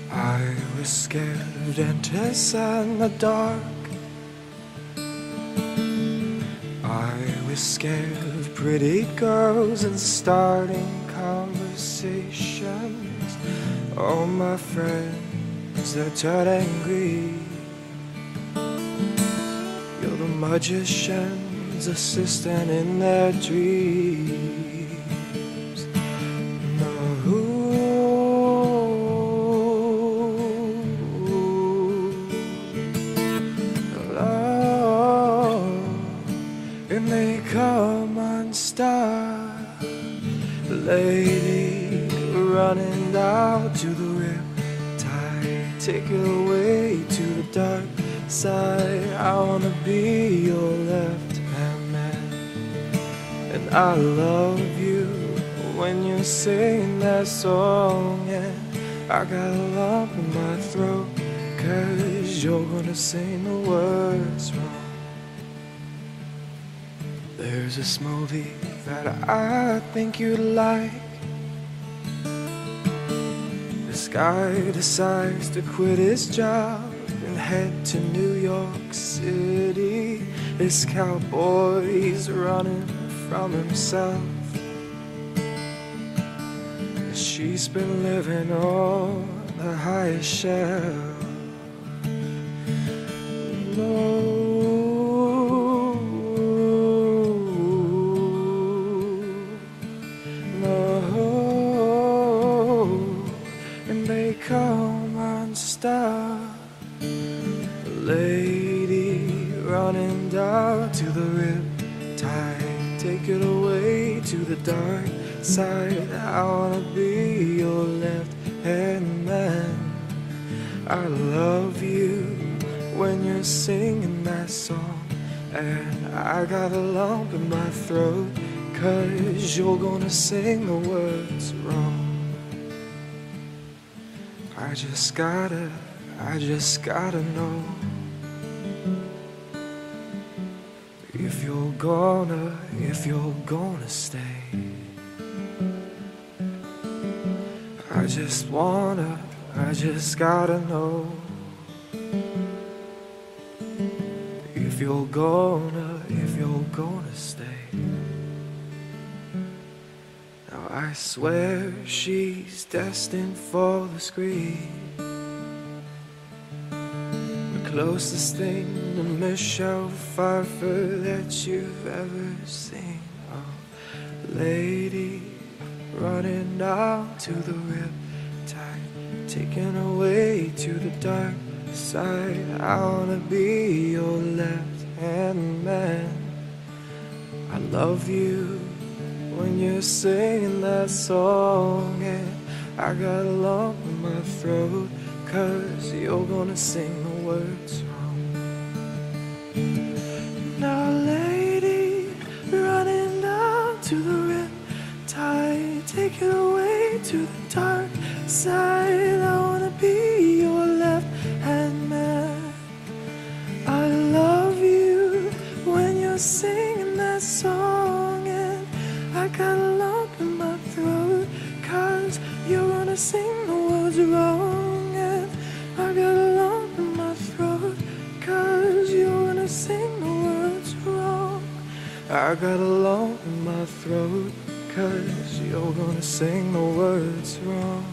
I was scared and tested in the dark. I was scared of pretty girls and starting conversations. All my friends, they turned angry. You're the magician's assistant in their dreams. No. And they come unstuck, lady, running down to the riptide. Take it away to the dark side. I wanna be your left-hand man, and I love you when you sing that song. And I got a lump in my throat, 'cause you're gonna sing the words wrong. There's this movie that I think you'd like. This guy decides to quit his job and head to New York City. This cowboy's running from himself. She's been living on the highest shelf. No. Come unstuck, lady, running down to the riptide. Take it away to the dark side. I wanna be your left-hand man. I love you when you're singing that song, and I got a lump in my throat, 'cause you're gonna sing the words wrong. I just gotta know if you're gonna stay. I just gotta know if you're gonna stay. Now I swear she's destined for the screen, the closest thing to Michelle Pfeiffer that you've ever seen. Oh, lady, running out to the riptide, taken away to the dark side. I wanna be your left-hand man. I love you when you're singing that song, and I got a lump in my throat, 'cause you're gonna sing the words wrong. Now lady, running down to the riptide, take it away to the dark side. I wanna be your left-hand man. I love you when you're singing that song, and I got a lump in my throat, 'cause you're gonna sing the words wrong. And I got a lump in my throat, 'cause you're gonna sing the words wrong. I got a lump in my throat, 'cause you're gonna sing the words wrong.